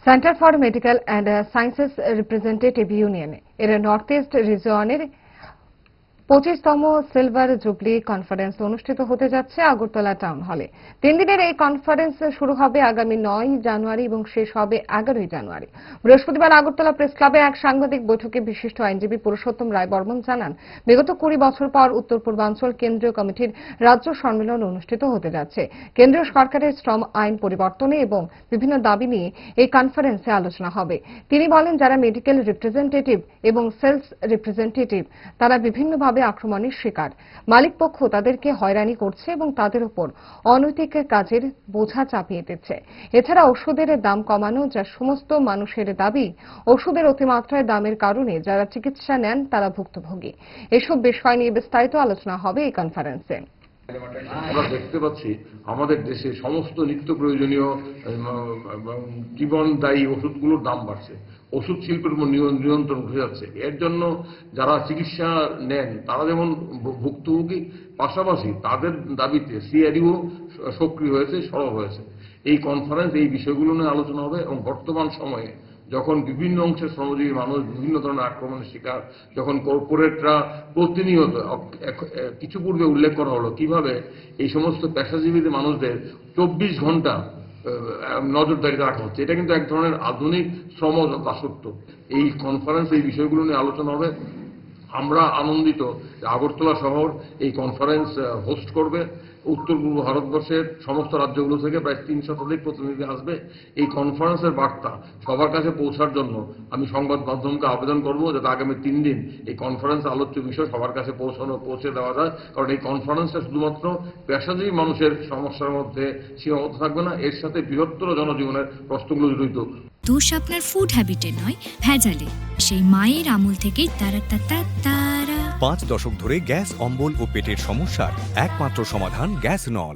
Centre for medical and sciences representative union এর north east রিজিয়নের 25তম সিলভার জুবলি কনফারেন্স অনুষ্ঠিত হতে যাচ্ছে আগরতলা টাউন হলে। 3 দিনের এই কনফারেন্স শুরু হবে আগামী 9 জানুয়ারি এবং শেষ হবে 11 জানুয়ারি। বৃহস্পতিবার আগরতলা প্রেস ক্লাবে এক সাংবাদিক বৈঠকে বিশিষ্ট আইনজীবী পুরুষোত্তম রায় বর্মন জানান, বিগত 20 বছর পর উত্তর পূর্বাঞ্চল কেন্দ্রীয় কমিটির রাজ্য সম্মেলন অনুষ্ঠিত হতে যাচ্ছে। কেন্দ্রীয় সরকারের শ্রম আইন পরিবর্তনে এবং বিভিন্ন দাবি নিয়ে এই কনফারেন্সে আলোচনা হবে। তিনি বলেন, যারা মেডিকেল রিপ্রেজেন্টেটিভ এবং সেলস রিপ্রেজেন্টেটিভ তারা বিভিন্নভাবে আক্রমণের শিকার। মালিক পক্ষ তাদেরকে হয়রানি করছে এবং তাদের উপর অনৈতিক কাজের বোঝা চাপিয়ে দিচ্ছে। এছাড়া ওষুধের দাম কমানো, যা সমস্ত মানুষের দাবি। ওষুধের অতিমাত্রায় দামের কারণে যারা চিকিৎসা নেন তারা ভুক্তভোগী। এসব বিষয় নিয়ে বিস্তারিত আলোচনা হবে এই কনফারেন্সে। আমরা দেখতে পাচ্ছি আমাদের দেশে সমস্ত নিত্য প্রয়োজনীয় জীবনদায়ী ওষুধগুলোর দাম বাড়ছে, ওষুধ শিল্পের উপর নিয়ন্ত্রণ উঠে যাচ্ছে। এর জন্য যারা চিকিৎসা নেন তারা যেমন ভুক্তভোগী, পাশাপাশি তাদের দাবিতে সিআরইও সক্রিয় হয়েছে, সরব হয়েছে। এই কনফারেন্স এই বিষয়গুলো নিয়ে আলোচনা হবে এবং বর্তমান সময়ে যখন বিভিন্ন অংশের শ্রমজীবী মানুষ বিভিন্ন ধরনের আক্রমণের শিকার, যখন কর্পোরেটরা প্রতিনিয়ত, কিছু পূর্বে উল্লেখ করা হলো কিভাবে এই সমস্ত পেশাজীবী মানুষদের 24 ঘন্টা নজরদারিতে রাখা হচ্ছে, এটা কিন্তু এক ধরনের আধুনিক শ্রম দাসত্ব। এই কনফারেন্স এই বিষয়গুলো নিয়ে আলোচনা হবে। আমরা আনন্দিত যে আগরতলা শহর এই কনফারেন্স হোস্ট করবে। উত্তর পূর্ব ভারতবর্ষের সমস্ত রাজ্যগুলো থেকে প্রায় 3 শতাধিক প্রতিনিধি আসবে। এই কনফারেন্সের বার্তা সবার কাছে পৌঁছার জন্য আমি সংবাদ মাধ্যমকে আবেদন করব যাতে আগামী 3 দিন এই কনফারেন্স আলোচ্য বিষয় সবার কাছে পৌঁছে দেওয়া যায়। কারণ এই কনফারেন্সটা শুধুমাত্র পেশাজীবী মানুষের সমস্যার মধ্যে সীমাবদ্ধ থাকবে না, এর সাথে বৃহত্তর জনজীবনের প্রশ্নগুলো জড়িত। দোষ আপনার ফুড হ্যাবিটে নয়, ভেজালে। সেই মায়ের আমল থেকেই তারা 5 দশক ধরে গ্যাস, অম্বল ও পেটের সমস্যার একমাত্র সমাধান গ্যাস নল।